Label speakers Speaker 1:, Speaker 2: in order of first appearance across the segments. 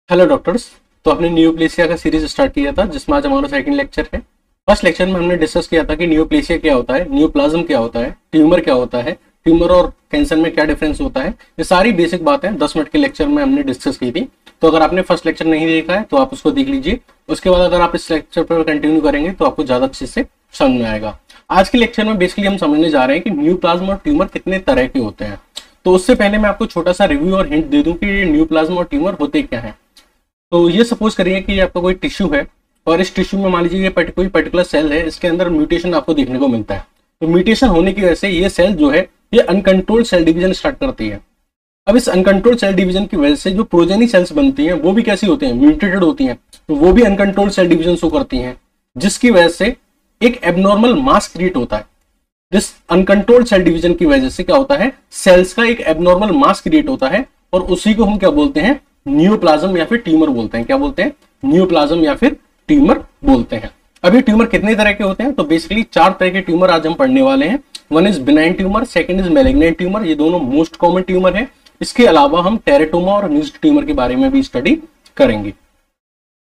Speaker 1: Hello doctors. तो हमने न्यूप्लेसिया का सीरीज स्टार्ट किया था जिसमें आज हमारा सेकंड लेक्चर है। फर्स्ट लेक्चर में हमने डिस्कस किया था कि न्यूप्लेसिया क्या होता है, न्यूप्लाज्म क्या होता है, ट्यूमर क्या होता है, ट्यूमर और कैंसर में क्या डिफरेंस होता है। ये सारी बेसिक बातें 10 मिनट के लेक्चर में हमने डिस्कस की थी। तो अगर आपने फर्स्ट लेक्चर नहीं देखा है तो आप उसको देख लीजिए। उसके बाद अगर आप इस लेक्चर पर कंटिन्यू करेंगे तो आपको ज्यादा अच्छे से समझ में आएगा। आज के लेक्चर में बेसिकली हम समझने जा रहे हैं कि न्यूप्लाज्म और ट्यूमर कितने तरह के होते हैं। तो उससे पहले मैं आपको छोटा सा रिव्यू और हिंट दे दूं कि न्यूप्लाज्म और ट्यूमर होते क्या है। तो ये सपोज करिए कि आपका कोई टिश्यू है और इस टिश्यू में मान लीजिए ये कोई पर्टिकुलर सेल है, इसके अंदर म्यूटेशन आपको देखने को मिलता है। तो म्यूटेशन होने की वजह से ये सेल जो है ये अनकंट्रोल्ड सेल डिवीजन स्टार्ट करती है। अब इस अनकंट्रोल्ड सेल डिवीजन की वजह से जो प्रोजेनी सेल्स बनती हैं वो भी कैसी होती हैं, म्यूटेटेड होती हैं। तो वो भी अनकंट्रोल्ड सेल डिवीजन शो करती हैं, जिसकी वजह से एक एबनॉर्मल मास क्रिएट होता है। जिस अनकंट्रोल्ड सेल डिवीजन की वजह से क्या होता है, सेल्स का एक एबनॉर्मल मास क्रिएट होता है और उसी को हम क्या बोलते हैं, न्यूप्लाज्म या फिर ट्यूमर बोलते हैं। क्या बोलते हैं, न्यूप्लाज्म या फिर ट्यूमर बोलते हैं। अब ये ट्यूमर कितने तरह के होते हैं, तो बेसिकली 4 तरह के ट्यूमर आज हम पढ़ने वाले हैं। One is benign tumour, second is malignant tumour, ये दोनों मोस्ट कॉमन ट्यूमर है। इसके अलावा हम टेरेटोमा और न्यूज ट्यूमर के बारे में भी स्टडी करेंगे।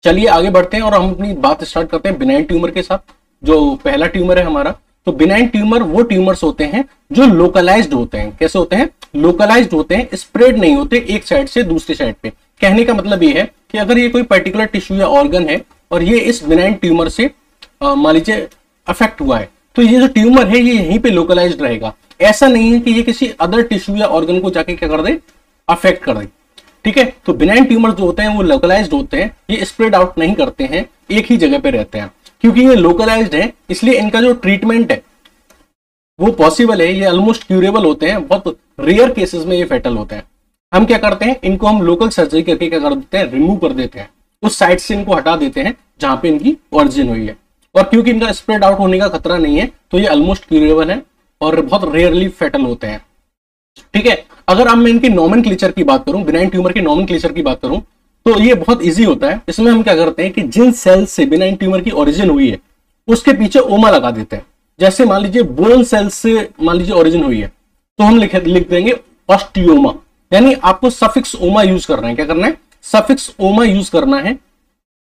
Speaker 1: चलिए आगे बढ़ते हैं और हम अपनी बात स्टार्ट करते हैं बिनाइन ट्यूमर के साथ। जो पहला ट्यूमर है हमारा, तो बिनाइन ट्यूमर वो ट्यूमर्स होते हैं जो लोकलाइज्ड होते हैं। कैसे होते हैं, लोकलाइज्ड होते हैं, स्प्रेड नहीं होते एक साइड से दूसरी साइड पे। कहने का मतलब ये है कि अगर ये कोई पर्टिकुलर टिश्यू या ऑर्गन है और ये इस बिनाइन ट्यूमर से मान लीजिए अफेक्ट हुआ है, तो ये जो ट्यूमर है ये यहीं पे लोकलाइज्ड रहेगा। ऐसा नहीं है कि ये किसी अदर टिश्यू या ऑर्गन को जाके क्या कर दे, अफेक्ट कर दे। ठीक है, तो बिनाइन ट्यूमर जो होते हैं वो लोकलाइज्ड होते हैं, ये स्प्रेड आउट नहीं करते हैं, एक ही जगह पे रहते हैं। क्योंकि ये लोकलाइज्ड है इसलिए इनका जो ट्रीटमेंट है वो पॉसिबल है, ये ऑलमोस्ट क्यूरेबल होते हैं। बहुत रेयर केसेस में ये फेटल होते हैं। हम क्या करते हैं, इनको हम लोकल सर्जरी करके क्या कर देते हैं, रिमूव कर देते हैं, उस साइड से इनको हटा देते हैं जहां पे इनकी ओरिजिन हुई है। और क्योंकि इनका स्प्रेड आउट होने का खतरा नहीं है तो ये ऑलमोस्ट क्यूरेबल है और बहुत रेयरली फेटल होते हैं। ठीक है, अगर अब मैं इनकी नॉमेनक्लेचर की बात करूं, बिनाइन ट्यूमर की नॉमेनक्लेचर की बात करूं, तो ये बहुत इजी होता है। इसमें हम क्या करते हैं कि जिन सेल से बिनाइन ट्यूमर की ओरिजिन हुई है उसके पीछे ओमा लगा देते हैं। जैसे मान लीजिए बोन सेल से मान लीजिए ओरिजिन हुई है तो हम लिख देंगे ऑस्टियोमा, यानी आपको सफिक्स ओमा यूज करना है। क्या करना है, सफिक्स ओमा यूज करना है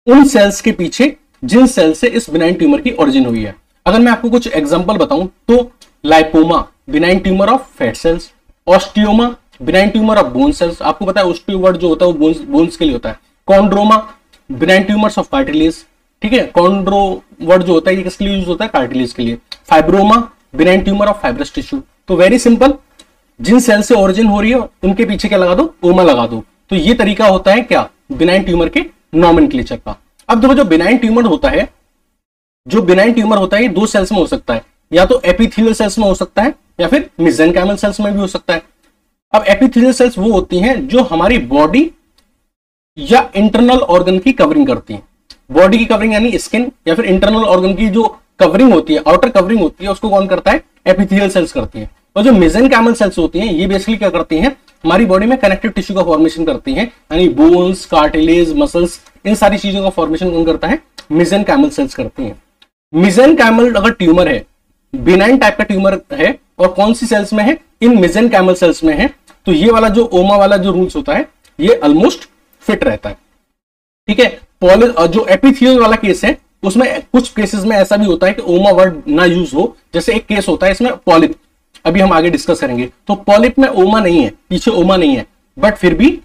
Speaker 1: उन सेल्स के पीछे जिन सेल से इस बिनाइन ट्यूमर की ओरिजिन हुई है। अगर मैं आपको कुछ एग्जांपल बताऊं तो lipoma benign tumour of fat cells, osteoma benign tumour of bone cells, आपको पता है ऑस्टियो वर्ड जो होता है वो बोन्स के लिए होता है। Chondroma benign tumours of cartilage, ठीक है, कॉन्ड्रो वर्ड जो होता है ये किसके लिए यूज होता है, कार्टिलेज के लिए। Fibroma benign tumour of fibrous tissue. तो वेरी सिंपल, जिन सेल से ओरिजिन हो रही है उनके पीछे क्या लगा दो, ओमा लगा दो। तो ये तरीका होता है क्या, बिनाइन ट्यूमर के नॉमेनक्लेचर का। अब देखो जो बिनाइन ट्यूमर होता है, जो बिनाइन ट्यूमर होता है ये 2 सेल्स में हो सकता है, या तो एपिथेलियल सेल्स में हो सकता है या फिर मेसेनकाइमल सेल्स में भी हो सकता है। अब एपिथेलियल सेल्स वो होती हैं जो हमारी बॉडी या इंटरनल ऑर्गन की कवरिंग करती हैं। बॉडी की कवरिंग यानी स्किन, या फिर इंटरनल ऑर्गन की जो कवरिंग होती है, आउटर कवरिंग होती है, उसको कौन करता है, एपिथेलियल सेल्स करती हैं। और जो मेसेनकाइमल सेल्स होती हैं ये बेसिकली क्या करती हैं, हमारी बॉडी में कनेक्टिव टिश्यू का फॉर्मेशन करती हैं, यानी बोन्स, कार्टिलेज, मसल्स, इन सारी चीजों का फॉर्मेशन कौन करता है, मेसेनकाइमल सेल्स करती हैं। मेसेनकाइमल अगर ट्यूमर है, बिनाइन टाइप का ट्यूमर है और कौन सी सेल्स में है, इन मेसेनकाइमल सेल्स में है, तो ये वाला जो ओमा वाला जो रूल्स होता है ये ऑलमोस्ट फिट रहता है। ठीक है, जो एपिथेलियल वाला केस है उसमें कुछ केसेस में ऐसा भी होता है कि ओमा वर्ड ना यूज हो। जैसे एक केस होता है इसमें पॉलिप, अभी हम आगे डिस्कस करेंगे। तो पॉलिप में ओमा नहीं है, पीछे ओमा नहीं है, बट फिर भी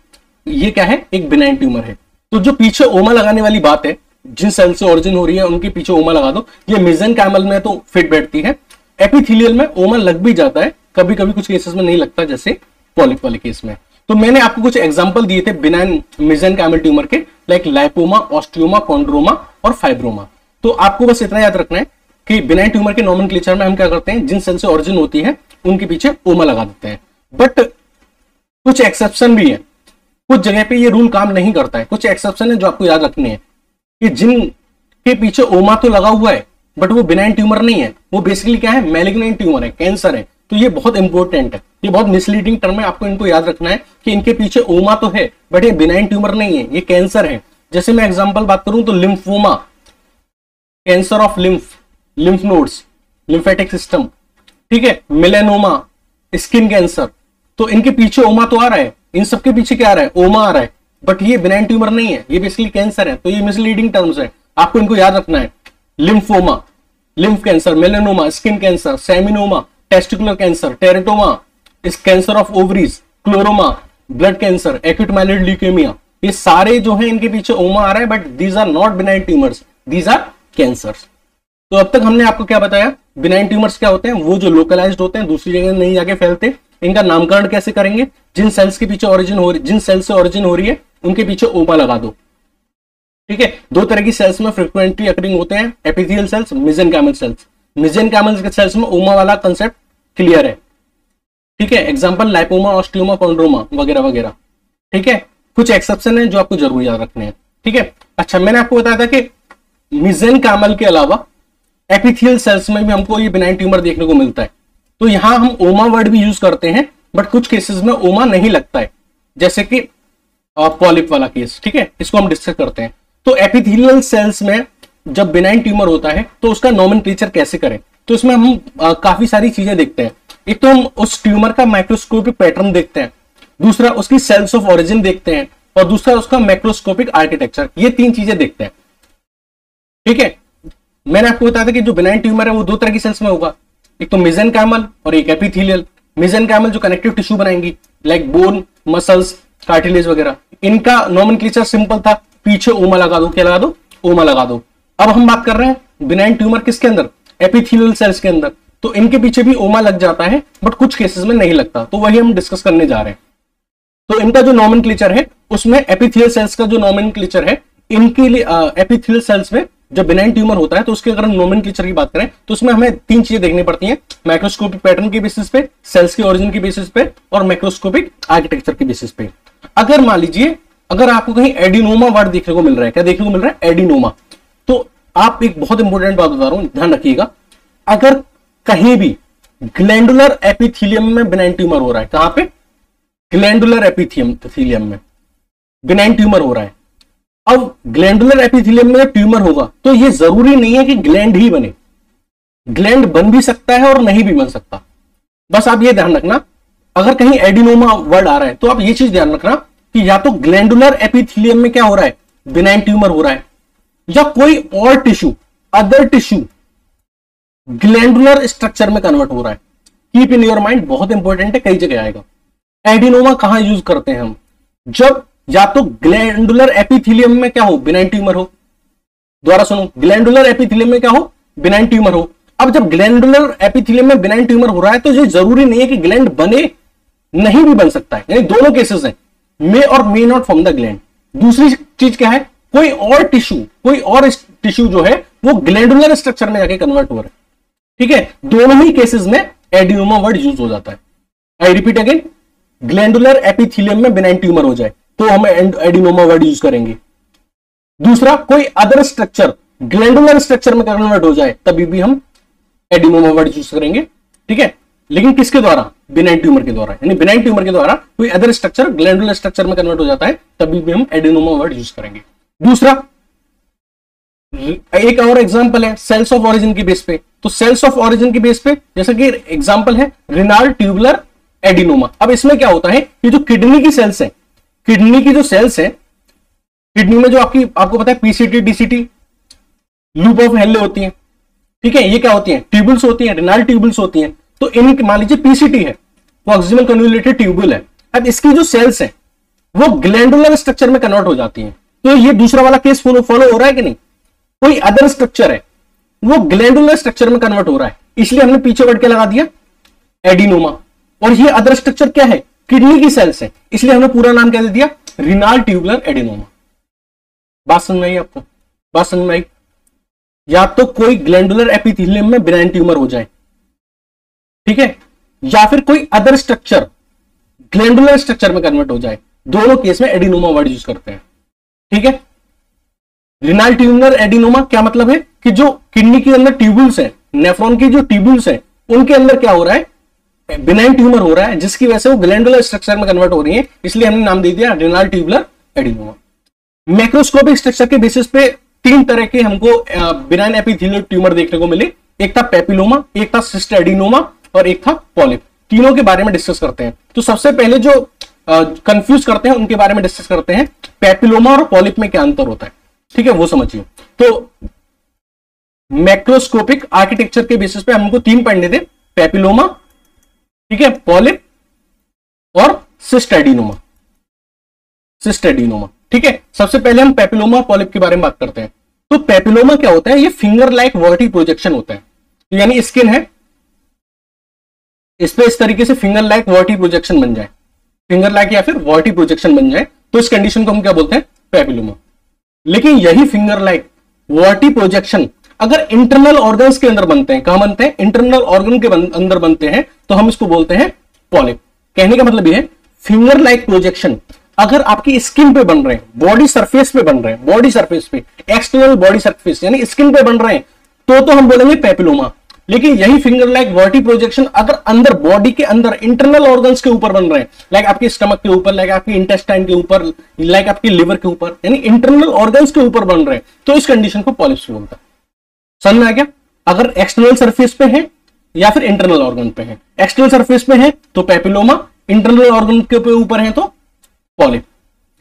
Speaker 1: ये क्या है, एक बिनाइन ट्यूमर है। तो जो पीछे ओमा लगाने वाली बात है, जिन सेल से ओरिजिन हो रही है उनके पीछे ओमा लगा दो, ये मेसेनकाइमल में तो फिट बैठती है। एपिथेलियल में ओमा लग भी जाता है, कभी कभी कुछ केसेस में नहीं लगता, जैसे पॉलिप वाले केस में। तो मैंने आपको कुछ एग्जांपल दिए थे बिनाइन मेसेनकाइमल ट्यूमर के, लाइक लाइपोमा, ऑस्टियोमा, कॉन्ड्रोमा और फाइब्रोमा। तो आपको बस इतना याद रखना है कि बिनाइन ट्यूमर के नॉमेनक्लेचर में हम क्या करते हैं, जिन सेल से ओरिजिन होती है उनके पीछे ओमा लगा देते हैं। बट कुछ एक्सेप्शन भी है, कुछ जगह पे ये रूल काम नहीं करता है। कुछ एक्सेप्शन है जो आपको याद रखने हैं कि जिन के पीछे ओमा तो लगा हुआ है बट वो बिनाइन ट्यूमर नहीं है, वो बेसिकली क्या है, मैलिग्नेंट ट्यूमर है, कैंसर है। तो ये बहुत इंपॉर्टेंट है, ये बहुत मिसलीडिंग टर्म है, आपको इनको याद रखना है कि इनके पीछे ओमा तो है बट ये बिनाइन ट्यूमर नहीं है, ये कैंसर है। जैसे मैं एग्जांपल बात करूं तो lymphoma, cancer of lymph nodes, lymphatic system, ठीक है, मेलेनोमा, स्किन कैंसर। तो इनके पीछे ओमा तो आ रहा है, इन सबके पीछे क्या आ रहा है, ओमा आ रहा है, बट ये बिनाइन ट्यूमर नहीं है, ये बेसिकली कैंसर है। तो ये मिसलीडिंग टर्म्स है, आपको इनको याद रखना है। Lymphoma, lymph cancer, melanoma, skin cancer, seminoma, testicular cancer, teratoma, is cancer of ovaries, chloroma, blood cancer, acute myeloid leukaemia, ये सारे जो है इनके पीछे ओमा आ रहा है, but these are not benign tumours, these are cancers. तो अब तक हमने आपको क्या बताया, बिनाइन ट्यूमर्स क्या होते हैं, वो जो लोकलाइज्ड होते हैं, दूसरी जगह नहीं जाके फैलते। इनका नामकरण कैसे करेंगे, जिन सेल्स के पीछे ओरिजिन हो रही, जिन सेल्स से ओरिजिन हो रही है उनके पीछे ओमा लगा दो। ठीक है, दो तरह की सेल्स में फ्रिक्वेंटली अकरिंग होते हैं, epithelial cells, mesenchymal cells. Mesenchymal के सेल्स में ओमा वाला कंसेप्ट क्लियर है। ठीक है, एग्जांपल लाइपोमा, ऑस्टियोमा, कॉन्ड्रोमा वगैरह वगैरह। ठीक है, कुछ एक्सेप्शन है जो आपको जरूर याद रखने हैं। ठीक है, अच्छा मैंने आपको बताया था कि मेसेनकाइमल के अलावा एपिथेलियल सेल्स में भी हमको ये बिनाइन ट्यूमर देखने को मिलता है। तो यहां हम ओमा वर्ड भी यूज करते हैं, बट कुछ केसेस में ओमा नहीं लगता है, जैसे कि पॉलिप वाला केस। ठीक है, इसको हम डिस्कस करते हैं। तो एपिथेलियल सेल्स में जब बिनाइन ट्यूमर होता है तो उसका नोमेनक्लेचर कैसे करें, तो इसमें हम काफी सारी चीजें देखते हैं। एक तो हम उस ट्यूमर का माइक्रोस्कोपिक पैटर्न देखते हैं, दूसरा उसकी सेल्स ऑफ ओरिजिन देखते हैं, और दूसरा उसका मैक्रोस्कोपिक आर्किटेक्चर। ये तीन चीजें देखते हैं। ठीक है, मैंने आपको बताया था कि जो बिनाइन ट्यूमर है वो दो तरह की सेल्स में होगा, एक तो मेसेनकाइमल और एक एपिथेलियल। मेसेनकाइमल जो कनेक्टिव टिश्यू बनाएंगी, लाइक बोन, मसल्स, कार्टिलेज वगैरह, इनका नोमेनक्लेचर सिंपल था, पीछे ओमा लगा दो, क्या लगा दो, ओमा लगा दो। अब हम बात कर रहे हैं बिनाइन ट्यूमर किसके अंदर, एपिथेलियल सेल्स के अंदर। तो इनके पीछे भी ओमा लग जाता है, बट कुछ केसेस में नहीं लगता। तो वही हम डिस्कस करने जा रहे हैं। तो इनका जो नोमेनक्लेचर है उसमें एपिथेलियल सेल्स का जो नोमेनक्लेचर है, इनके लिए एपिथेलियल सेल्स में जब बिनाइन ट्यूमर होता है तो उसके अगर हम नोमेनक्लेचर की बात करें तो उसमें हमें तीन चीजें देखनी पड़ती हैं, माइक्रोस्कोपिक पैटर्न के बेसिस पे, सेल्स के ओरिजिन के बेसिस पे, और मैक्रोस्कोपिक आर्किटेक्चर के बेसिस पे। अगर मान लीजिए अगर आपको कहीं एडिनोमा वर्ड देखने को मिल रहा है, क्या देखने को मिल रहा है, एडिनोमा, तो आप एक बहुत इंपॉर्टेंट बात बता रहा हूं, ध्यान रखिएगा। अगर कहीं भी ग्लैंडुलर एपिथेलियम में बिनाइन ट्यूमर हो रहा है, कहां पे, ग्लैंडुलर एपिथेलियम में बिनाइन ट्यूमर हो रहा है। अब ग्लैंडुलर एपिथेलियम में ट्यूमर होगा तो ये जरूरी नहीं है कि ग्लैंड ही बने, ग्लैंड बन भी सकता है और नहीं भी बन सकता। बस आप ये ध्यान रखना, अगर कहीं एडिनोमा वर्ड आ रहा है तो आप ये चीज ध्यान रखना कि या तो ग्लैंडुलर एपिथेलियम में क्या हो रहा है, बिनाइन ट्यूमर हो रहा है, या कोई और tissue, other tissue glandular structure में कन्वर्ट हो रहा है। कीप इन योर माइंड, बहुत इंपॉर्टेंट है, कई जगह आएगा। एडिनोमा कहां यूज करते हैं हम, जब या तो ग्लैंडुलर एपिथेलियम में क्या हो, बिनाइन ट्यूमर हो। दोबारा सुनो, ग्लैंडुलर एपिथेलियम में क्या हो, बिनाइन ट्यूमर हो। अब जब ग्लैंडुलर एपिथेलियम में बिनाइन ट्यूमर हो रहा है तो ये जरूरी नहीं है कि ग्लैंड बने, नहीं भी बन सकता है, यानी दोनों केसेस हैं, मे और may not form the gland. दूसरी चीज क्या है, कोई और टिश्यू जो है वो ग्लैंडुलर स्ट्रक्चर में जाके कन्वर्ट हो रहा है। ठीक है, दोनों ही केसेस में एडिनोमा वर्ड यूज हो जाता है। I repeat again, glandular epithelium में बिनाइन ट्यूमर हो जाए तो हम एडिनोमा वर्ड यूज करेंगे। दूसरा, कोई अदर स्ट्रक्चर ग्लैंडुलर स्ट्रक्चर में कन्वर्ट हो जाए तभी भी हम एडिनोमा वर्ड यूज करेंगे। ठीक है, लेकिन किसके द्वारा, बिनाइन ट्यूमर के द्वारा, यानी बिनाइन ट्यूमर के द्वारा कोई अदर स्ट्रक्चर ग्लैंडुलर स्ट्रक्चर में कन्वर्ट हो जाता है तभी भी हम एडिनोमा वर्ड यूज करेंगे। दूसरा, एक और एग्जांपल है सेल्स ऑफ ओरिजिन के बेस पे। तो सेल्स ऑफ ओरिजिन के बेस पे जैसा कि एग्जांपल है रेनाल ट्यूबुलर एडिनोमा। अब इसमें क्या होता है, ये जो किडनी की सेल्स है, किडनी की जो सेल्स है, किडनी में जो आपको पता है पीसीटी, डीसीटी, लूप ऑफ हेले होती हैं। ठीक है, ये क्या होती हैं, ट्यूबुल्स होती हैं, रेनाल ट्यूबुल्स होती हैं। तो इन मान लीजिए पीसीटी है, प्रॉक्सिमल कन्वोल्यूटेड ट्यूबुल है। अब इसकी जो सेल्स है वो ग्लैंडुलर स्ट्रक्चर में कन्वर्ट हो जाती हैं। तो ये दूसरा वाला केस फॉलो हो रहा है कि नहीं, कोई अदर स्ट्रक्चर है वो ग्लैंडुलर स्ट्रक्चर में कन्वर्ट हो रहा है, इसलिए हमने पीछे वर्ड क्या लगा दिया, एडिनोमा। और ये अदर स्ट्रक्चर क्या है, किडनी की सेल्स है, इसलिए हमने पूरा नाम क्या दे दिया, रेनाल ट्यूबुलर एडिनोमा। बात समझ में आई आपको, बात समझ में आई। या तो कोई ग्लैंडुलर एपिथेलियम में बिनाइन ट्यूमर हो जाए, ठीक है, या फिर कोई अदर स्ट्रक्चर ग्लैंडुलर स्ट्रक्चर में कन्वर्ट हो जाए, दोनों केस में एडिनोमा वर्ड यूज करते हैं। ठीक है, रेनाल ट्यूबुलर एडिनोमा क्या मतलब है कि जो किडनी के अंदर ट्यूबुल्स है, नेफ्रॉन की जो ट्यूबुल्स है उनके अंदर क्या हो रहा है, बिनाइन ट्यूमर हो रहा है, जिसकी वजह से वो ग्लैंडुलर स्ट्रक्चर में कन्वर्ट हो रही है, इसलिए हमने नाम दे दिया renal tubular adenoma. Macroscopic structure के बेसिस पे तीन तरह के हमको बिनाइन एपिथेलियल ट्यूमर देखने को मिले, एक था पेपिलोमा, एक था सिस्ट एडिनोमा और एक था पॉलिप। तीनों के बारे में डिस्कस करते हैं। तो सबसे पहले जो कंफ्यूज करते हैं उनके बारे में डिस्कस करते हैं। पैपिलोमा और पॉलिप में क्या अंतर होता है, ठीक है, वो समझिए। तो मैक्रोस्कोपिक आर्किटेक्चर के बेसिस पे हमको 3 पॉइंट देते, पैपिलोमा, ठीक है, पॉलिप और सिस्ट एडिनोमा, सिस्ट एडिनोमा, ठीक है। सबसे पहले हम पैपिलोमा और पॉलिप के बारे में बात करते हैं। तो पैपिलोमा क्या होता है, ये फिंगर लाइक वर्टी प्रोजेक्शन होता है, यानी स्किन है, इस पे इस तरीके से फिंगर लाइक वर्टी प्रोजेक्शन बन जाए, फिंगर लाइक या फिर वर्टी प्रोजेक्शन बन जाए, तो इस कंडीशन को हम क्या बोलते हैं, पैपिलोमा। लेकिन यही फिंगर लाइक वर्टी प्रोजेक्शन अगर इंटरनल ऑर्गन्स के अंदर बनते हैं, कहां बनते हैं, इंटरनल ऑर्गन के अंदर बनते हैं, तो हम इसको बोलते हैं पॉलिप। कहने का मतलब यह है फिंगर लाइक प्रोजेक्शन अगर आपकी स्किन पे बन रहे हैं, बॉडी सरफेस पे बन रहे हैं, बॉडी सरफेस पे, एक्सटर्नल बॉडी सरफेस यानी स्किन पे बन रहे हैं, तो हम बोलेंगे पैपिलोमा। लेकिन यही फिंगर लाइक वर्टी प्रोजेक्शन अगर अंदर बॉडी के अंदर इंटरनल ऑर्गन्स के ऊपर बन रहे हैं, लाइक आपके स्टमक के ऊपर, लाइक आपके इंटेस्टाइन के ऊपर, लाइक आपके लिवर के ऊपर, यानी इंटरनल ऑर्गन्स के ऊपर बन रहे हैं, तो इस कंडीशन को पॉलिप्स बोलता है। समझ में आ गया? अगर एक्सटर्नल सरफेस पे है या फिर इंटरनल ऑर्गन पे है, एक्सटर्नल सरफेस पे है तो पैपिलोमा, इंटरनल ऑर्गन के ऊपर है तो polyp.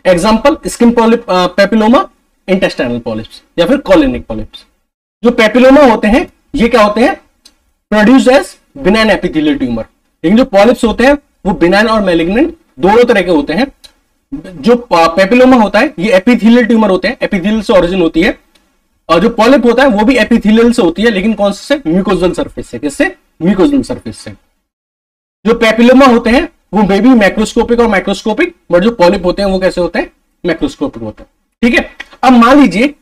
Speaker 1: Example skin polyp, papilloma, intestinal polyps या फिर कॉलोनिक पॉलिप्स। जो पैपिलोमा होते हैं ये क्या होते हैं, produce as benign epithelial tumour. लेकिन जो पॉलिप्स होते हैं वो बिनाइन और मैलिग्नेंट दोनों तरह के होते हैं। जो पैपिलोमा होता है ये एपिथेलियल ट्यूमर होते हैं, एपिथेलियल से ओरिजिन होती है, और जो पॉलिप होता है वो भी एपिथेलियल से होती है, लेकिन कौन से, म्यूकोजल सरफेस से। किससे, म्यूकोजल सरफेस से। जो पैपिलोमा होते हैं वो मे बी मैक्रोस्कोपिक और माइक्रोस्कोपिक, बट जो पॉलिप होते हैं वो कैसे होते हैं, मैक्रोस्कोपिक होते हैं, ठीक है। अब मान लीजिए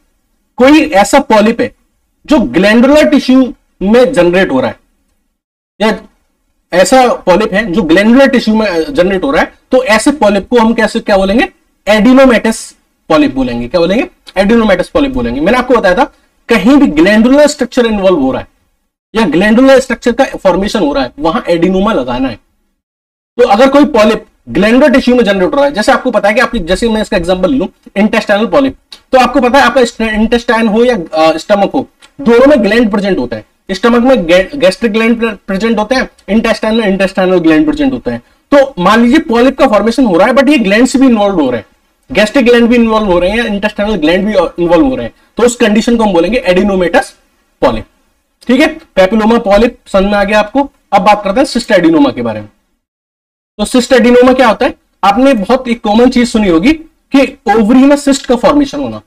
Speaker 1: कोई ऐसा पॉलिप है जो ग्लैंडुलर टिश्यू में जनरेट हो रहा है, या ऐसा पॉलिप है जो ग्लैंडुलर टिश्यू में जनरेट हो रहा है, तो ऐसे पॉलिप को हम कैसे क्या बोलेंगे, एडिनोमेटस पॉलिप बोलेंगे। क्या बोलेंगे, एडिनोमेटस पॉलिप बोलेंगे। मैंने आपको बताया था कहीं भी ग्लैंडुलर स्ट्रक्चर इन्वॉल्व हो रहा है या ग्लैंडुलर स्ट्रक्चर का फॉर्मेशन हो रहा है, वहां एडिनोमा लगाना है। तो अगर कोई पॉलिप ग्लैंडुलर टिश्यू में जनरेट हो रहा है, जैसे आपको पता है कि आपकी, जैसे मैं इसका एग्जांपल लूं इंटेस्टाइनल पॉलिप, तो आपको पता है आपका इंटेस्टाइन हो या स्टमक हो, दोनों में ग्लैंड प्रेजेंट होता है। स्टमक में गैस्ट्रिक ग्लैंड प्रेजेंट होते हैं, इंटेस्टाइन में इंटेस्टाइनल ग्लैंड प्रेजेंट होते हैं। तो मान लीजिए पॉलिप का फॉर्मेशन हो रहा है, बट ये ग्लैंड से भी इन्वॉल्व हो रहे हैं, गैस्ट्रिक ग्लैंड भी इन्वॉल्व हो रहे हैं या इंटेस्टाइनल ग्लैंड भी इन्वॉल्व हो रहे हैं, तो उस कंडीशन को हम बोलेंगे एडिनोमेटस पॉलिप, ठीक है। पैपिलोमा, पॉलिप समझ में आ गया आपको। अब बात करते हैं सिस्ट एडिनोमा के बारे में। तो सिस्ट एडिनोमा क्या होता है, आपने बहुत एक कॉमन चीज सुनी होगी कि ओवरी में सिस्ट का फॉर्मेशन होना,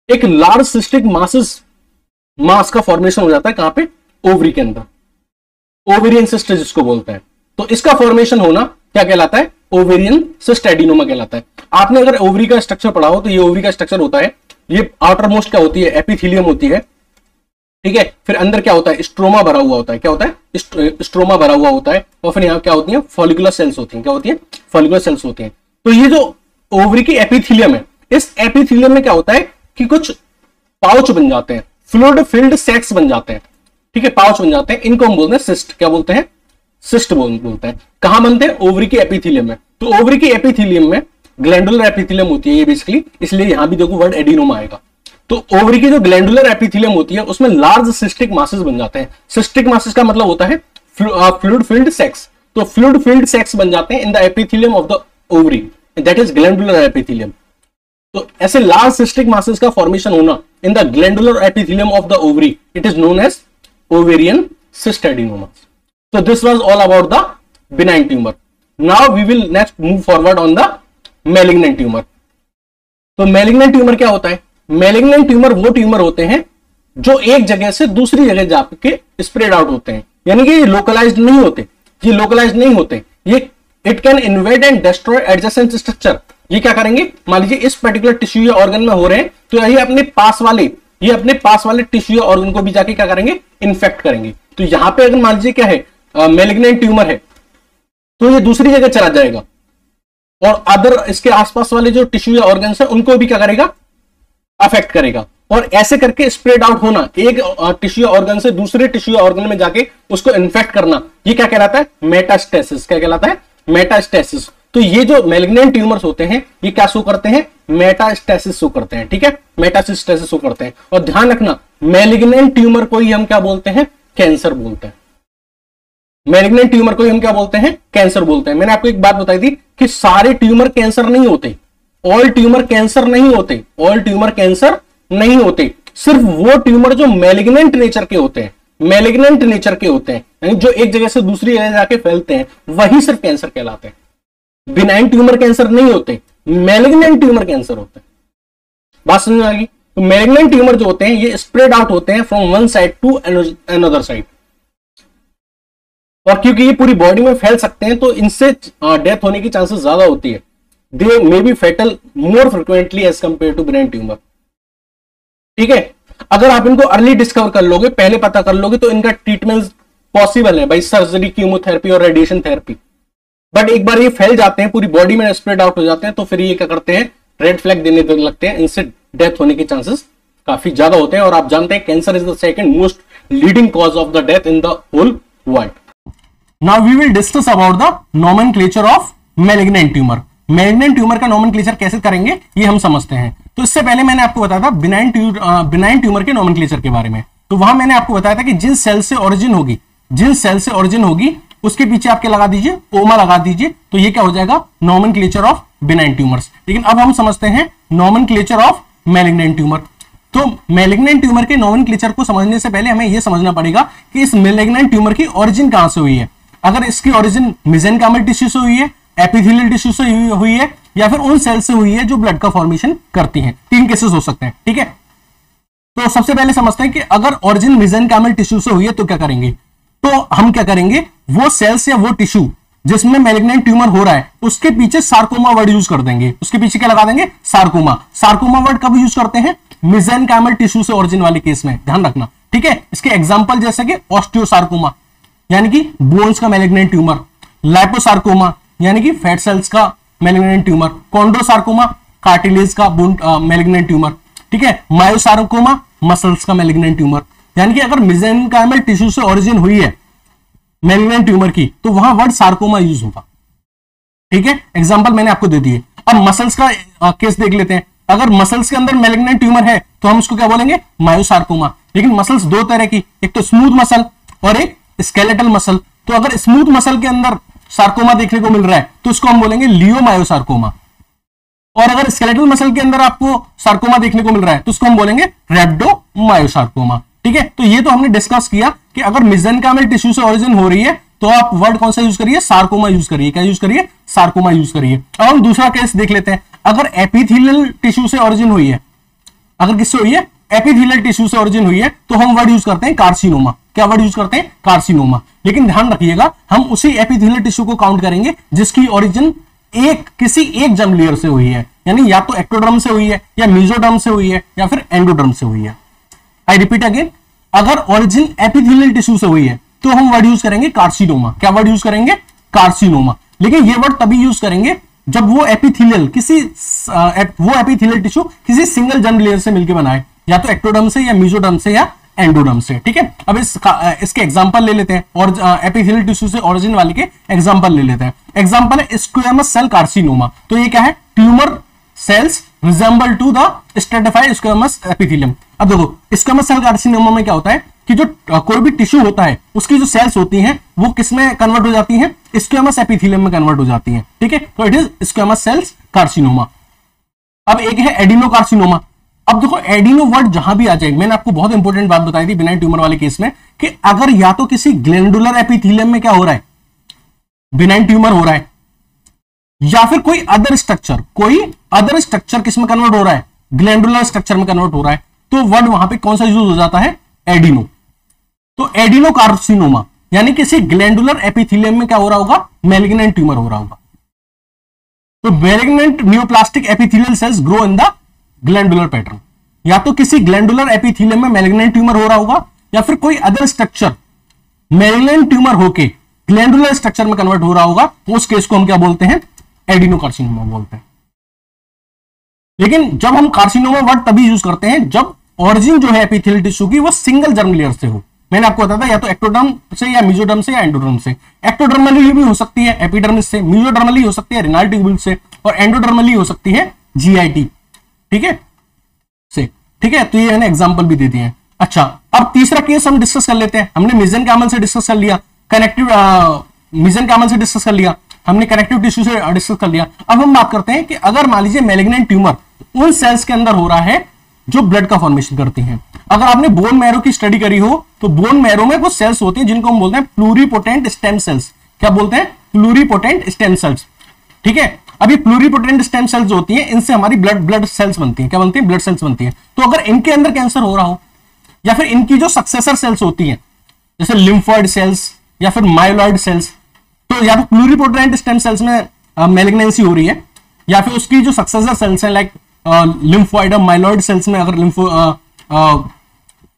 Speaker 1: एक लार्ज सिस्टिक मास का फॉर्मेशन हो जाता है, कहां पे, ओवरी के अंदर, ओवेरियन सिस्ट जिसको बोलते हैं। तो इसका फॉर्मेशन होना क्या कहलाता है, ओवेरियन सिस्ट एडिनोमा कहलाता है। आपने अगर ओवरी का स्ट्रक्चर पढ़ा हो तो ये ओवरी का स्ट्रक्चर होता है, ये आउटर मोस्ट क्या होती है, एपिथेलियम होती है, ठीक है। फिर अंदर क्या होता है, स्ट्रोमा भरा हुआ होता है, क्या होता है, स्ट्रोमा भरा हुआ होता है, और फिर यहाँ क्या होती है, फॉलिकुलर सेल्स होती हैं। क्या होती है, फॉलिकुलर सेल्स होती हैं। तो ये जो ओवरी की एपिथेलियम है, इस एपिथेलियम में क्या होता है कि कुछ पाउच बन जाते हैं, फ्लूइड फिल्ड सैक्स बन जाते हैं, ठीक है, पाउच बन जाते हैं। इनको हम बोलते हैं सिस्ट। क्या बोलते हैं, सिस्ट बोलते हैं। कहां बनते हैं, ओवरी के एपिथेलियम में। तो ओवरी के एपिथेलियम में ग्लैंडुलर एपिथेलियम होती है ये बेसिकली, इसलिए यहां भी देखो वर्ड एडिनोमा आएगा। तो ओवरी की जो ग्लैंडुलर एपिथेलियम होती है उसमें लार्ज सिस्टिक मासेस बन जाते हैं। सिस्टिक मासेस का मतलब होता है फ्लूइड फिल्ड सेक्स। तो फ्लूइड फिल्ड सेक्स बन जाते हैं in the epithelium of the ovary, that is glandular epithelium. तो ऐसे लार्ज सिस्टिक मासेस का फॉर्मेशन होना in the glandular epithelium of the ovary, it is known as ovarian cyst adenoma. So this was all about the benign tumor. Now we will next move forward on the malignant tumor. तो malignant tumor क्या होता है, malignant tumor वो tumour होते हैं जो एक जगह से दूसरी जगह जाके स्प्रेड आउट होते हैं, यानी कि ये लोकलाइज्ड नहीं होते, ये लोकलाइज्ड नहीं होते, ये it can invade and destroy adjacent structure. ये क्या करेंगे, मान लीजिए इस पर्टिकुलर टिश्यू या ऑर्गन में हो रहे हैं, तो ये अपने पास वाले टिश्यू या ऑर्गन को भी जाके क्या करेंगे, इन्फेक्ट करेंगे। तो यहां पे अगर मान लीजिए क्या है, मैलिग्नेंट ट्यूमर है, तो ये दूसरी जगह चला जाएगा और अदर इसके आसपास वाले जो टिश्यू या ऑर्गन है उनको भी क्या करेगा, अफेक्ट करेगा। और ऐसे करके स्प्रेड आउट होना, एक टिश्यू ऑर्गन से दूसरे टिश्यू ऑर्गन में जाके उसको इन्फेक्ट करना, ये क्या कहलाता है, मेटास्टेसिस। क्या कहलाता है, मेटास्टेसिस। तो ये जो मैलिग्नेंट ट्यूमर्स होते हैं ये क्या शो करते हैं, मेटास्टेसिस शो करते हैं, ठीक है, मेटास्टेसिस शो करते हैं। और ध्यान रखना मैलिग्नेंट ट्यूमर को ही हम क्या बोलते हैं, कैंसर बोलते हैं। मैलिग्नेंट ट्यूमर को ही हम क्या बोलते हैं, कैंसर बोलते हैं। मैंने आपको एक बात बताई थी कि सारे ट्यूमर कैंसर नहीं होते, ऑल ट्यूमर कैंसर नहीं होते, ऑल ट्यूमर कैंसर नहीं होते, सिर्फ वो ट्यूमर जो मैलिग्नेंट नेचर के होते हैं, मैलिग्नेंट नेचर के होते हैं, यानी जो एक जगह से दूसरी जगह जाके फैलते हैं, वही सिर्फ कैंसर कहलाते हैं। बिनाइन ट्यूमर कैंसर नहीं होते, मैलिग्नेंट ट्यूमर कैंसर होते हैं। बात समझ में आ गई? तो मैलिग्नेंट ट्यूमर जो होते हैं ये स्प्रेड आउट होते हैं from one side to another side, और क्योंकि ये पूरी बॉडी में फैल सकते हैं तो इनसे डेथ होने की चांसेस ज्यादा होती है। They may be fatal more frequently as compare to benign tumour. ठीक है, अगर आप इनको अर्ली डिस्कवर कर लोगे, पहले पता कर लोगे, तो इनका ट्रीटमेंट पॉसिबल है भाई, सर्जरी, कीमोथेरेपी और रेडिएशन थेरेपी। बट एक बार ये फैल जाते हैं, पूरी बॉडी में स्प्रेड आउट हो जाते हैं, तो फिर ये क्या करते हैं, रेड फ्लैग देने लगते हैं, इनसे डेथ होने के चांसेस काफी ज्यादा होते हैं। और आप जानते हैं cancer is the second most leading cause of the death in the whole world. Now we will discuss about the nomenclature of malignant tumour. Malignant tumour का नोमेनक्लेचर कैसे करेंगे ये हम समझते हैं। तो इससे पहले मैंने आपको बताया था बिनाइन ट्यूमर के नोमेनक्लेचर के बारे में। तो वहां मैंने आपको बताया था कि जिन सेल से ओरिजिन होगी, जिन सेल से ओरिजिन होगी उसके पीछे आप क्या लगा दीजिए, ओमा लगा दीजिए, तो ये क्या हो जाएगा, नोमेनक्लेचर ऑफ बिनाइन ट्यूमर्स। लेकिन अब हम समझते हैं नोमेनक्लेचर ऑफ मैलिग्नेंट ट्यूमर। तो मैलिग्नेंट ट्यूमर के नोमेनक्लेचर को समझने से पहले हमें यह समझना पड़ेगा कि इस मैलिग्नेंट ट्यूमर की ओरिजिन कहां से हुई है। अगर इसकी ओरिजिन मेसेनकाइमल टिश्यू से हुई है, एपिथेलियल टिश्यू से हुई है, या फिर उन सेल से हुई है जो ब्लड का फॉर्मेशन करती हैं। तीन केसेस हो सकते हैं। ठीक है, तो सबसे पहले समझते हैं कि अगर ओरिजिन मेसेनकाइमल टिश्यू से हुई है तो क्या करेंगे। तो हम क्या करेंगे, वो सेल्स या वो टिश्यू जिसमें मैलिग्नेंट ट्यूमर हो रहा है उसके पीछे सार्कोमा वर्ड यूज कर देंगे। उसके पीछे क्या लगा देंगे, सार्कोमा। सार्कोमा वर्ड कब यूज करते हैं, मेसेनकाइमल टिश्यू से ओरिजिन वाले केस में, ध्यान रखना। ठीक है, इसके एग्जांपल जैसे कि ऑस्टियोसार्कोमा यानी कि बोन्स का मैलिग्नेंट ट्यूमर, लाइपोसार्कोमा यानी कि फैट सेल्स का मैलिग्नेंट ट्यूमर, कॉन्ड्रोसार्कोमा कार्टिलेज का मैलिग्नेंट ट्यूमर। ठीक है, मायोसार्कोमा मसल्स का मैलिग्नेंट ट्यूमर। यानी कि अगर मेसेनकाइमल टिश्यू से ओरिजिन हुई है मैलिग्नेंट ट्यूमर की तो वहां वर्ड सार्कोमा यूज होगा। ठीक है, एग्जांपल मैंने आपको दे दिए। अब मसल्स का केस देख लेते हैं। अगर मसल्स के अंदर मैलिग्नेंट ट्यूमर है तो हम उसको क्या बोलेंगे, मायोसार्कोमा। लेकिन मसल्स दो तरह की, एक तो स्मूथ मसल और एक स्केलेटल मसल। तो अगर स्मूथ मसल के अंदर सार्कोमा देखने को मिल रहा है तो उसको हम बोलेंगे लियोमायोसार्कोमा, और अगर स्केलेटल मसल के अंदर आपको सार्कोमा देखने को मिल रहा है तो उसको हम बोलेंगे रैप्डोमायोसार्कोमा। ठीक है, तो ये तो हमने डिस्कस किया कि अगर मेसेनकाइमल टिश्यू से ओरिजिन हो रही है तो आप वर्ड कौन सा यूज करिए, सार्कोमा यूज करिए। क्या यूज करिए, सार्कोमा यूज करिए। अब हम दूसरा केस देख लेते हैं। अगर एपिथेलियल टिश्यू से ओरिजिन हुई है, अगर किससे हुई है, एपिथेलियल टिश्यू से ओरिजिन हुई है, तो हम वर्ड यूज करते हैं कार्सिनोमा। क्या वर्ड यूज करते हैं, कार्सिनोमा। लेकिन ध्यान रखिएगा, हम उसी एपिथेलियल टिश्यू को काउंट करेंगे जिसकी ओरिजिन किसी एक जर्म लेयर से हुई है, यानी या तो एक्टोडर्म से हुई है, या मेसोडर्म से हुई है, या फिर एंडोडर्म से हुई है। आई रिपीट अगेन, अगर ओरिजिन एपिथेलियल टिश्यू से हुई है तो हम वर्ड यूज करेंगे कार्सिनोमा। क्या वर्ड यूज करेंगे, कार्सिनोमा। लेकिन ये वर्ड तभी यूज करेंगे जब वो एपिथेलियल टिश्यू किसी सिंगल जर्म लेयर से मिलकर बना है, या तो एक्टोडर्म से, या मेसोडर्म से, या एंडोडर्म से। ठीक है, अब इसके एग्जांपल ले लेते हैं, और एपिथेलियल टिश्यू से ओरिजिन वाले के एग्जांपल ले लेते हैं। एग्जांपल है स्क्वेमस सेल कार्सिनोमा। तो ये क्या है, tumour cells resemble to the stratified squamous epithelium. अब देखो स्क्वेमस सेल कार्सिनोमा में क्या होता है कि जो कोई भी टिश्यू होता है उसकी जो सेल्स होती हैं वो किस में कन्वर्ट हो जाती हैं, स्क्वेमस एपिथेलियम में कन्वर्ट हो जाती हैं। ठीक है, तो it is squamous cells carcinoma. अब एक है एडिनोकार्सिनोमा। अब देखो एडिनो वर्ड जहां भी आ जाए, मैंने आपको बहुत इंपॉर्टेंट बात बताई थी बिनाइन ट्यूमर वाले केस में कि अगर या तो किसी ग्लैंडुलर एपिथेलियम में क्या हो रहा है, बिनाइन ट्यूमर हो रहा है, या फिर कोई अदर स्ट्रक्चर किस में कन्वर्ट हो रहा है, ग्लैंडुलर स्ट्रक्चर में कन्वर्ट हो रहा है, तो वर्ड वहां पे कौन सा यूज हो जाता है, एडिनो। तो एडिनोकार्सिनोमा यानी किसी ग्लैंडुलर एपिथेलियम में क्या हो रहा होगा, मैलिग्नेंट ट्यूमर हो रहा होगा। तो malignant neoplastic epithelial cells grow in the glandular pattern. या तो किसी ग्लैंडुलर एपिथेलियम में मैलिग्नेंट ट्यूमर हो रहा होगा, या फिर कोई अदर स्ट्रक्चर मैलिग्नेंट ट्यूमर होके ग्लैंडुलर स्ट्रक्चर में कन्वर्ट हो रहा होगा, तो उस केस को हम क्या बोलते हैं, एडिनोकार्सिनोमा बोलते हैं। लेकिन जब हम कार्सिनोमा वर्ड तभी यूज करते हैं जब ओरिजिन जो है एपिथेलियल टिश्यू की वो सिंगल जर्म लेयर से हो। मैंने आपको बताया था या तो एक्टोडर्म से, या मेसोडर्म से, या एंडोडर्म से। एक्टोडर्मली भी हो सकती है एपिडर्मिस से, मेसोडर्मली हो सकती है रेनाल ट्यूब्यूल से, और एंडोडर्मली हो सकती है जीआईटी। ठीक है से, ठीक है, तो ये मैंने एग्जांपल भी दे दिए हैं। अच्छा, अब तीसरा केस हम डिस्कस कर लेते हैं। हमने मेसेनकाइमल से डिस्कस कर लिया, कनेक्टिव मेसेनकाइमल से डिस्कस कर लिया। हमने कनेक्टिव टिश्यू से डिस्कस कर लिया। अब हम बात करते हैं कि अगर मान लीजिए मैलिग्नेंट ट्यूमर उन सेल्स के अंदर हो रहा है जो ब्लड का फॉर्मेशन करती हैं। अगर आपने बोन मैरो की स्टडी करी हो तो बोन मैरो में कुछ सेल्स होती हैं जिनको हम बोलते हैं प्लूरिपोटेंट स्टेम सेल्स। क्या बोलते हैं? Pluripotent stem cells. ठीक है, अभी प्लूरिपोटेंट स्टेम सेल्स होती हैं, इनसे हमारी ब्लड सेल्स बनती हैं। क्या बनती है? ब्लड सेल्स बनती हैं। तो अगर इनके अंदर कैंसर हो रहा हो या फिर इनकी जो सक्सेसर सेल्स होती हैं जैसे लिम्फॉइड सेल्स या फिर माइलॉइड सेल्स, तो या फिर प्लूरिपोटेंट स्टेम सेल्स में मैलिग्नेंसी हो रही है या फिर उसकी जो सक्सेसर सेल्स हैं लाइक लिम्फॉइड और माइलॉइड सेल्स में अगर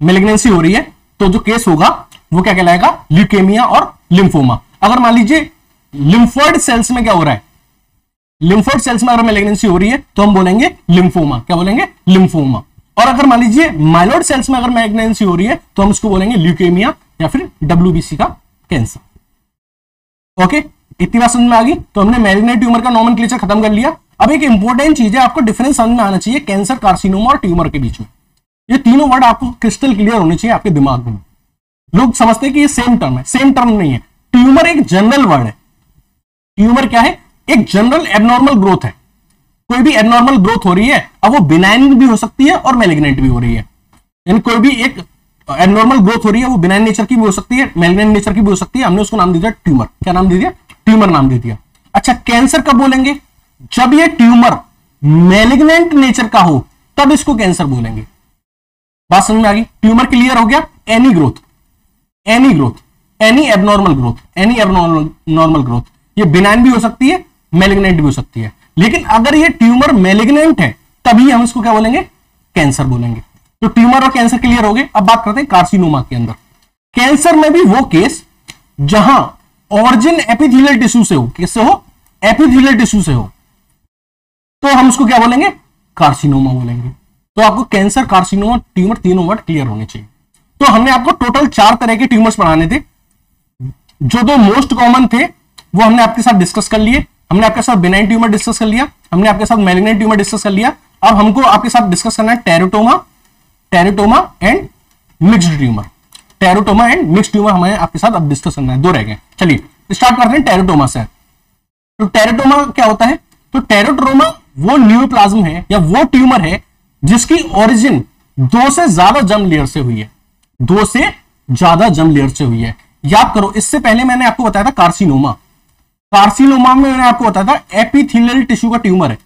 Speaker 1: मैलिग्नेंसी हो रही है तो जो केस होगा वो क्या कहलाएगा? ल्यूकेमिया और लिम्फोमा। अगर मान लीजिए लिम्फॉइड सेल्स में क्या हो रहा है, लिम्फोइड सेल्स में अगर मैलिग्नेंसी हो रही है तो हम बोलेंगे लिम्फोमा। क्या बोलेंगे? लिम्फोमा। और अगर मान लीजिए माइलॉइड सेल्स में अगर मैलिग्नेंसी हो रही है तो हम इसको बोलेंगे ल्यूकेमिया या फिर WBC का कैंसर। ओके, इतनी बात समझ में आ गई। तो हमने मैलिग्नेंट ट्यूमर का नॉमेनक्लेचर खत्म कर लिया। अब एक इंपॉर्टेंट चीज है, आपको डिफरेंस समझ में आना चाहिए कैंसर, कार्सिनोमा और ट्यूमर के बीच में। ये तीनों वर्ड आपको क्रिस्टल क्लियर होने चाहिए आपके दिमाग में। लोग समझते हैं कि ये सेम टर्म है, सेम टर्म नहीं है। ट्यूमर एक जनरल वर्ड है। ट्यूमर क्या है? एक जनरल एबनॉर्मल ग्रोथ है। कोई भी एबनॉर्मल ग्रोथ हो रही है, अब वो बिनाइन भी हो सकती है और मैलिग्नेंट भी हो रही है। यानी कोई भी एक एबनॉर्मल ग्रोथ हो रही है वो बिनाइन नेचर की भी हो सकती है, मैलिग्नेंट नेचर की भी हो सकती है। हमने उसको नाम दे दिया ट्यूमर। क्या नाम दे दिया? ट्यूमर नाम दे दिया। अच्छा, कैंसर कब बोलेंगे? जब ये ट्यूमर मैलिग्नेंट नेचर का हो तब इसको कैंसर बोलेंगे। बात समझ में आ गई? ट्यूमर क्लियर हो गया। Any growth, any growth, any abnormal growth, any abnormal growth, ये बिनाइन भी हो सकती है, मैलिग्नेंट भी हो सकती है। लेकिन अगर ये ट्यूमर मैलिग्नेंट है तभी हम इसको क्या बोलेंगे? कैंसर बोलेंगे। तो ट्यूमर और कैंसर क्लियर हो गए। अब बात करते हैं कार्सिनोमा के अंदर। कैंसर में भी वो केस जहां ऑरिजिन एपिथेलियल टिश्यू से हो, किससे हो? एपिथेलियल टिश्यू से हो, तो हम उसको क्या बोलेंगे? कार्सिनोमा बोलेंगे। तो आपको कैंसर, कार्सिनोमा, ट्यूमर तीनों वर्ड क्लियर होने चाहिए। तो हमने आपको टोटल 4 तरह के ट्यूमर्स पढ़ाने थे। जो 2 मोस्ट कॉमन थे वो हमने आपके साथ डिस्कस कर लिए। हमने आपके साथ बिनाइन ट्यूमर डिस्कस कर लिया, हमने आपके साथ मैलिग्नेंट ट्यूमर डिस्कस कर लिया। अब हमको आपके साथ डिस्कस करना है teratoma and mixed tumour. Teratoma and mixed tumour हमें आपके साथ अब डिस्कस करना है, 2 रह गए। चलिए स्टार्ट करते हैं टेरोटोमा से। तो टेरोटोमा क्या होता है? तो टेरोटोमा वो न्यूप्लाज्म है या वो ट्यूमर है जिसकी ओरिजिन 2 से ज्यादा जर्म लेयर से हुई है। 2 से ज्यादा जर्म लेयर से हुई है। याद करो, इससे पहले मैंने आपको बताया था कार्सिनोमा। कार्सिनोमा में मैंने आपको बताया था एपिथेलियल टिश्यू का ट्यूमर है,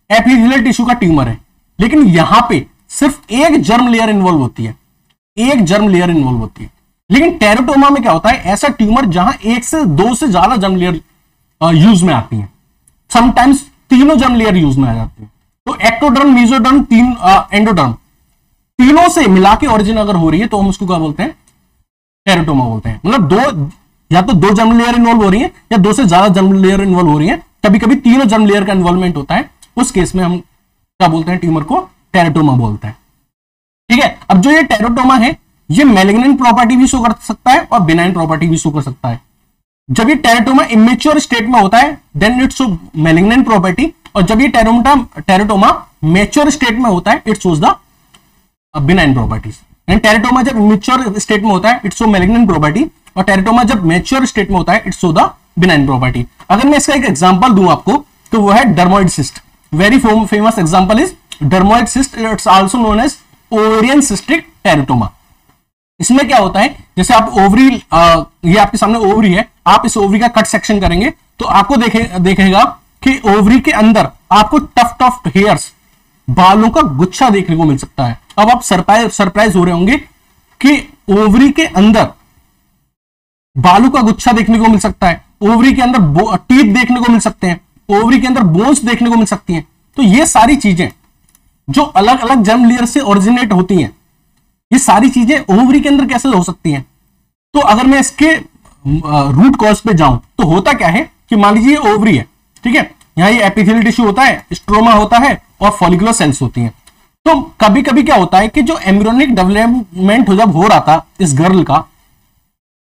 Speaker 1: एपिथेलियल टिश्यू का ट्यूमर है। लेकिन यहां पे सिर्फ एक जर्म लेयर इन्वॉल्व होती है, एक जर्म लेयर इन्वॉल्व होती है। लेकिन टेरोटोमा में क्या होता है? ऐसा ट्यूमर जहां 1 से 2 से ज्यादा जर्म लेयर यूज में आती है। समटाइम्स तीनों जर्म लेयर यूज में आ जाती है। तो एक्टोडर्म, मेसोडर्म, एंडोडर्म, तीनों से मिला के ऑरिजिन अगर हो रही है तो हम उसको क्या बोलते हैं? टेरोटोमा बोलते हैं। मतलब या तो 2 जर्म लेयर इन्वॉल्व हो रही है या 2 से ज्यादा जर्म लेयर इन्वॉल्व हो रही है। कभी कभी तीनों जर्म लेयर का इन्वॉल्वमेंट होता है। उस केस में हम क्या बोलते हैं? ट्यूमर को टेरोटोमा बोलते हैं। ठीक है, अब जो ये टेरोटोमा है ये मैलिग्नेंट प्रॉपर्टी भी शो कर सकता है और बिनाइन प्रॉपर्टी भी शो कर सकता है। जब ये टेरोटोमा इमेच्योर स्टेट में होता है then it show malignant property, और जब ये टेरोटोमा मैच्योर स्टेट में होता है it shows the benign properties. Teratoma जब इमेच्योर स्टेट में होता है इट शो मैलिग्नेंट प्रॉपर्टी, और टेरोटोमा जब मैच्योर स्टेट में होता है it show the benign property. अगर मैं इसका एक एग्जांपल दूं आपको तो वो है dermoid cyst. Very famous example is dermoid cyst, it's also known as ovarian cystic teratoma. इसमें क्या होता है? जैसे आप ओवरी, ये आपके सामने ओवरी है, आप इस ओवरी का कट सेक्शन करेंगे तो आपको देखेगा कि ओवरी के अंदर आपको टफ हेयर्स, बालों का गुच्छा देखने को मिल सकता है। अब आप सरप्राइज हो रहे होंगे कि ओवरी के अंदर बालों का गुच्छा देखने को मिल सकता है, ओवरी के अंदर टीथ देखने को मिल सकते हैं, ओवरी के अंदर बोन्स देखने को मिल सकती हैं। तो ये सारी चीजें जो अलग अलग जर्म लेयर से ओरिजिनेट होती हैं, ये सारी चीजें ओवरी के अंदर कैसे हो सकती हैं? तो अगर मैं इसके रूट कॉज पे जाऊं तो होता क्या है कि मान लीजिए ओवरी है, ठीक है, यहां ये एपिथेलियल टिश्यू होता है, स्ट्रोमा होता है और फॉलिकुलर सेल्स होती हैं। तो कभी कभी क्या होता है कि जो एम्ब्रियोनिक डेवलपमेंट जब हो रहा था इस गर्ल का,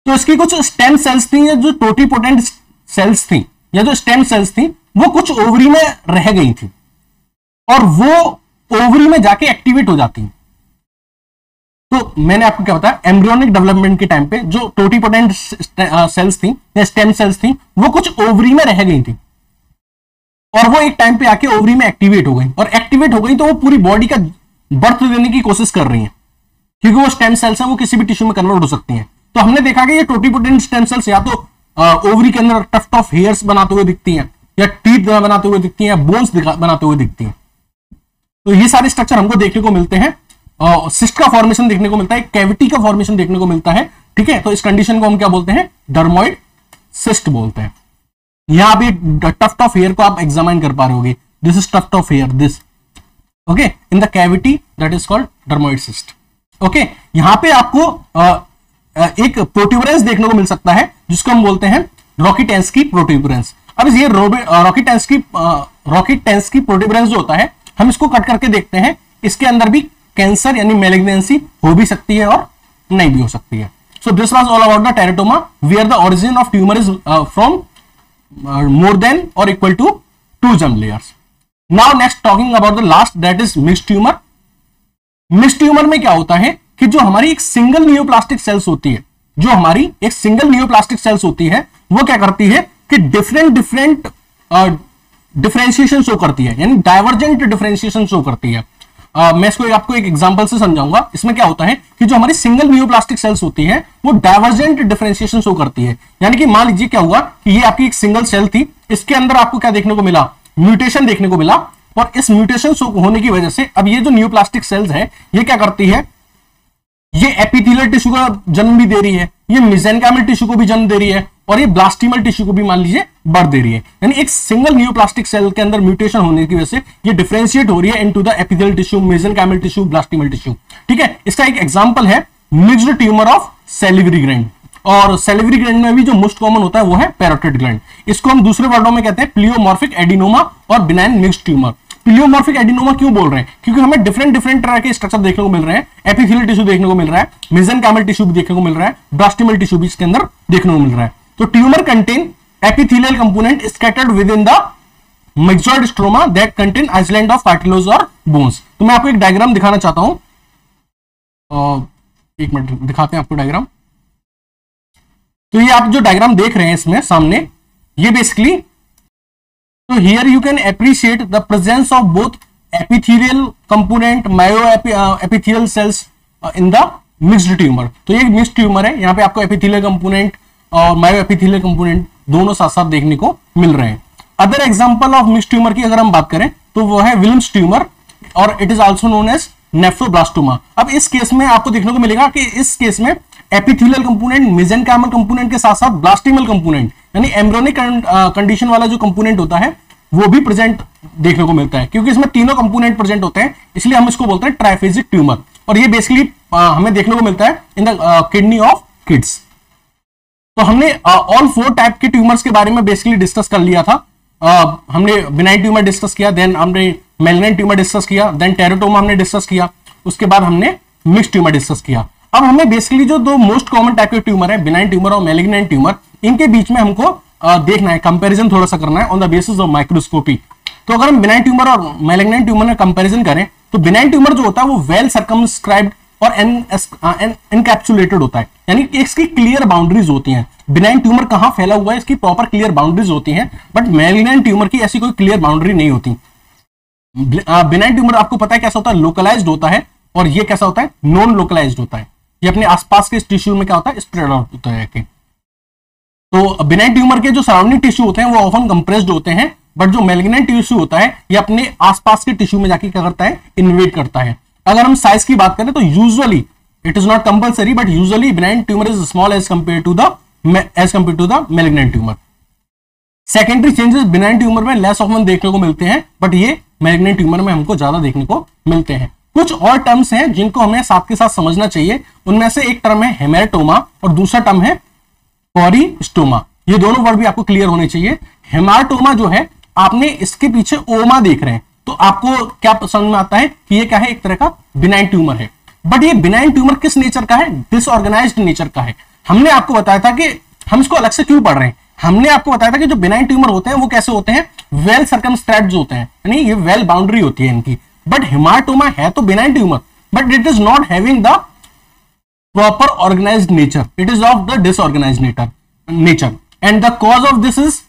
Speaker 1: तो इसकी कुछ स्टेम सेल्स थी या जो टोटीपोटेंट सेल्स थी या जो स्टेम सेल्स थी वो कुछ ओवरी में रह गई थी और वो ओवरी में जाके एक्टिवेट हो जाती हैं। तो मैंने आपको क्या बताया, एम्ब्रियोनिक डेवलपमेंट के टाइम पे जो टोटिपोटेंट सेल्स थी या स्टेम सेल्स थी वो कुछ ओवरी में रह गई थी और वो एक टाइम पे आके ओवरी में एक्टिवेट हो गई, और एक्टिवेट हो गई तो वो पूरी बॉडी का बर्थ देने की कोशिश कर रही हैं, क्योंकि वो स्टेम सेल्स हैं, वो किसी भी टिश्यू में कन्वर्ट हो सकती हैं। तो हमने देखा कि ये टोटिपोटेंट स्टेम सेल्स या तो ओवरी के अंदर टफ्ट ऑफ हेयर्स बनाते हुए दिखती हैं, या टीथ बनाते हुए दिखती हैं, या बोन्स बनाते हुए दिखती हैं। तो ये सारे स्ट्रक्चर हमको देखने को मिलते हैं, सिस्ट का फॉर्मेशन देखने को मिलता है, कैविटी का फॉर्मेशन देखने को मिलता है, ठीक है। तो इस कंडीशन को हम क्या बोलते हैं, डर्मोइड सिस्ट बोलते हैं। यहां पे टफ्ट ऑफ हेयर को आप एग्जामिन कर पा रहे होगे, this is tuft of hair, this okay in the cavity, that is called dermoid cyst. Okay, यहां पे आपको एक प्रोट्यूबरेंस देखने को मिल सकता है जिसको हम बोलते हैं रॉकीटेंस्की प्रोट्यूबरेंस। अब ये रॉकीटेंस्की प्रोट्यूबरेंस जो होता है, हम इसको कट करके देखते हैं, इसके अंदर भी कैंसर यानी मैलिग्नेंसी हो भी सकती है और नहीं भी हो सकती है। So this was all about the teratoma where the origin of tumour is from more than or equal to 2 germ layers. Now next talking about the last, that is mixed tumor. Mixed tumour में क्या होता है कि जो हमारी एक single neoplastic cells होती है, जो हमारी एक सिंगल नियोप्लास्टिक सेल्स होती है, वो क्या करती है कि डिफरेंट डिफरेंशिएशन शो करती है, यानी डाइवर्जेंट डिफरेंशिएशन शो करती है। मैं इसको आपको एक एग्जांपल से समझाऊंगा। इसमें क्या होता है कि जो हमारी सिंगल नियोप्लास्टिक सेल्स होती है वो डाइवर्जेंट डिफरेंशिएशन शो करती है, यानी कि मान लीजिए क्या हुआ कि ये आपकी एक सिंगल सेल थी, इसके अंदर आपको क्या देखने को मिला, म्यूटेशन देखने को मिला, और इस म्यूटेशन होने की वजह से अब ये जो नियोप्लास्टिक सेल्स है ये क्या करती है, ये एपिथेलियल टिश्यू का जन्म भी दे रही है, ये मेसेनकाइमल टिश्यू को भी जन्म दे रही है, और ये ब्लास्टिमल टिश्यू को भी मान लीजिए बर्थ दे रही है। यानी एक सिंगल नियोप्लास्टिक सेल के अंदर म्यूटेशन होने की वजह से ये डिफरेंशिएट हो रही है into the epithelial tissue, mesenchymal tissue, blastemal tissue, ठीक है। इसका एक एग्जांपल है mixed tumour of salivary gland, और सैलिवरी ग्लैंड में भी जो मोस्ट कॉमन होता है वो है पैरोटिड ग्लैंड। इसको हम दूसरे वर्डों में कहते हैं प्लियोमॉर्फिक एडिनोमा और benign mixed tumour. Pleomorphic adenoma क्यों बोल रहे हैं, क्योंकि हमें डिफरेंट तरह के स्ट्रक्चर देखने को मिल रहे हैं, एपिथेलियल टिश्यू देखने को मिल रहा है, मेसेनकाइमल टिश्यू भी देखने को मिल रहा है, ब्लास्टिमल टिश्यू भी इसके अंदर देखने को मिल रहा है। तो tumour contain epithelial component scattered with in the myxoid stroma that contain island of cartilage और bones। तो मैं आपको एक डायग्राम दिखाना चाहता हूं, एक मिनट दिखाते हैं आपको डायग्राम। तो ये आप जो डायग्राम देख रहे हैं इसमें सामने, ये बेसिकली, तो here you can appreciate the presence of both epithelial component, myo epithelial cells in the mixed tumour. तो ये मिक्स्ड ट्यूमर है, यहाँ पे आपको एपिथेलियल कंपोनेंट और मायो एपिथेलियल कंपोनेंट दोनों साथ साथ देखने को मिल रहे हैं। Other example of mixed tumour की अगर हम बात करें तो वो है विल्म्स ट्यूमर, और it is also known as nephroblastoma. अब इस केस में आपको देखने को मिलेगा कि इस केस में एपिथेलियल कंपोनेंट, मेसेनकाइमल कंपोनेंट के साथ साथ ब्लास्टिमल कंपोनेंट यानी एम्ब्रियोनिक कंडीशन वाला जो कंपोनेंट होता है वो भी प्रेजेंट देखने को मिलता है। क्योंकि इसमें तीनों कंपोनेंट प्रेजेंट होते हैं, इसलिए हम इसको बोलते हैं ट्राइफेजिक ट्यूमर, और ये बेसिकली हमें देखने को मिलता है in the kidney of kids. तो हमने ऑल 4 टाइप के ट्यूमर्स के बारे में बेसिकली डिस्कस कर लिया था। हमने बिनाइन ट्यूमर डिस्कस किया, देन हमने मैलिग्नेंट ट्यूमर डिस्कस किया, देन टेरेटोमा हमने डिस्कस किया, उसके बाद हमने मिक्स्ड ट्यूमर डिस्कस किया। अब हमें बेसिकली जो 2 मोस्ट कॉमन टाइप के ट्यूमर है, बिनाइन ट्यूमर और मैलिग्नेंट ट्यूमर, इनके बीच में हमको देखना है, कंपैरिजन थोड़ा सा करना है on the basis of microscopy. तो अगर हम बिनाइन ट्यूमर और मैलिग्नेंट ट्यूमर में कंपैरिजन करें तो बिनाइन ट्यूमर जो होता है वो वेल सर्कमस्क्राइब्ड और एनकैप्सुलेटेड होता है, यानी कि इसकी क्लियर बाउंड्रीज होती हैं। बिनाइन ट्यूमर कहां फैला हुआ है इसकी प्रॉपर क्लियर बाउंड्रीज होती हैं, बट मैलिग्नेंट ट्यूमर की ऐसी कोई क्लियर बाउंड्री नहीं होती। बिनाइन ट्यूमर आपको पता है कैसा होता है, लोकलाइज्ड होता है, और ये कैसा होता है, नॉन लोकलाइज्ड होता है। ये अपने आसपास के टिश्यू में क्या होता है, स्प्रेड आउट होता है। तो बिनाइन ट्यूमर के जो सराउंडिंग टिश्यू होते हैं वो ऑफन कंप्रेस्ड होते हैं, बट जो मैलिग्नेंट टिश्यू होता है ये अपने आसपास के टिश्यू में जाके क्या करता है, इन्वेड करता है। अगर हम साइज की बात करें तो usually, it is not compulsory, but usually benign tumour is small as compare to the malignant tumour. Secondary changes benign tumour में लेस ऑफन देखने को मिलते हैं, बट ये मैलिग्नेंट ट्यूमर में हमको ज्यादा देखने को मिलते हैं। कुछ और टर्म्स हैं जिनको हमें साथ के साथ समझना चाहिए, उनमें से एक टर्म है हेमेटोमा और दूसरा टर्म है कॉरिस्टोमा। ये दोनों वर्ड भी आपको क्लियर होने चाहिए। हेमाटोमा जो है, आपने इसके पीछे ओमा देख रहे हैं तो आपको क्या समझ में आता है कि ये क्या है, एक तरह का बिनाइन ट्यूमर है। बट ये बिनाइन ट्यूमर किस नेचर का है, डिसऑर्गेनाइज्ड नेचर का है। हमने आपको बताया था कि हम इसको अलग से क्यों पढ़ रहे हैं, हमने आपको बताया था कि जो बिनाइन ट्यूमर होते हैं वो कैसे होते हैं, वेल सर्कमस्क्राइब्ड होते हैं, यानी ये वेल बाउंड्री होती है इनकी। बट हेमाटोमा है तो benign tumour, but it is not having the proper organized nature. It is of the disorganized nature. And the cause of this is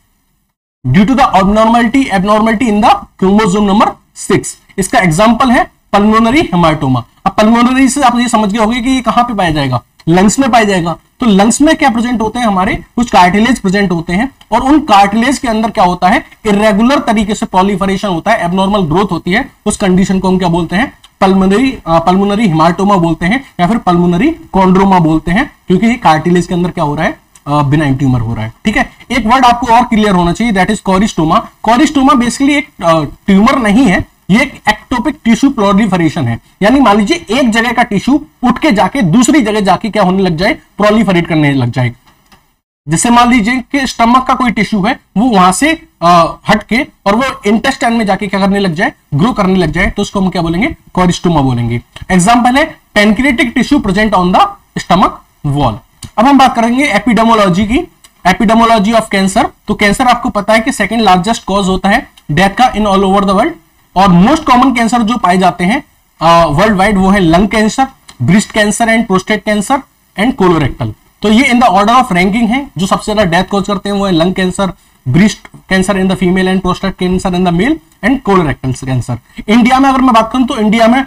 Speaker 1: due to the abnormality in the chromosome number 6. इसका example है pulmonary haematoma. अब pulmonary से आप ये समझ गए होंगे कि ये कहां पे पाया जाएगा, लंग्स में पाया जाएगा. तो लंग्स में क्या प्रेजेंट होते हैं, हमारे कुछ कार्टिलेज प्रेजेंट होते हैं, और उन कार्टिलेज के अंदर क्या होता है, इरेगुलर तरीके से प्रोलिफरेशन होता है, एबनॉर्मल ग्रोथ होती है. उस कंडीशन को हम क्या बोलते हैं, पल्मोनरी हेमाटोमा बोलते हैं, या फिर पल्मोनरी कॉन्ड्रोमा बोलते हैं, क्योंकि ये कार्टिलेज के अंदर क्या हो रहा है, बिनाइन ट्यूमर हो रहा है. ठीक है, एक वर्ड आपको और क्लियर होना चाहिए, दैट इज कॉरिस्टोमा. कॉरिस्टोमा बेसिकली एक ट्यूमर नहीं है, ये एक एक्टोपिक टिश्यू प्रोलिफरेशन है. यानी मान लीजिए एक जगह का टिश्यू उठ के जाके दूसरी जगह जाके क्या होने लग जाए, प्रोलिफरेट करने लग जाए. जैसे मान लीजिए कि स्टमक का कोई टिश्यू है, वो वहां से हट के और वो इंटेस्टाइन में जाके क्या करने लग जाए, ग्रो करने लग जाए, तो उसको हम क्या बोलेंगे, कॉरिस्टोमा बोलेंगे. एग्जाम्पल है pancreatic tissue present on the stomach wall. अब हम बात करेंगे एपिडेमोलॉजी की, एपिडेमोलॉजी ऑफ कैंसर. तो कैंसर आपको पता है कि सेकंड लार्जेस्ट कॉज होता है डेथ का in all over the world, और मोस्ट कॉमन कैंसर जो पाए जाते हैं वर्ल्ड वाइड वो है lung cancer, breast cancer and prostate cancer and colorectal. तो ये in the order of ranking है. जो सबसे ज्यादा डेथ कॉज करते हैं वो है lung cancer, breast cancer in the female and prostate cancer in the male and colorectal cancer. India में अगर मैं बात करूं तो इंडिया में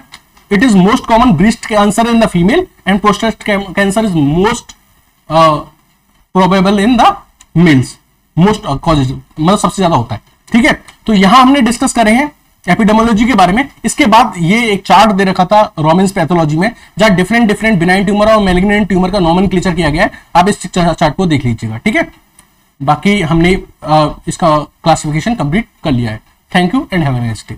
Speaker 1: it is most common breast cancer in the female and prostate cancer is most probable in the mails. Most causes मतलब सबसे ज्यादा होता है. ठीक है, तो यहां हमने डिस्कस करे हैं एपिडेमोलॉजी के बारे में. इसके बाद ये एक चार्ट दे रखा था रोमेंस पैथोलॉजी में, जहां डिफरेंट बिनाइन ट्यूमर और मैलिग्नेंट ट्यूमर का नॉमेनक्लेचर किया गया है. आप इस चार्ट को देख लीजिएगा. ठीक है, बाकी हमने इसका क्लासिफिकेशन कंप्लीट कर लिया है. Thank you and have a nice day.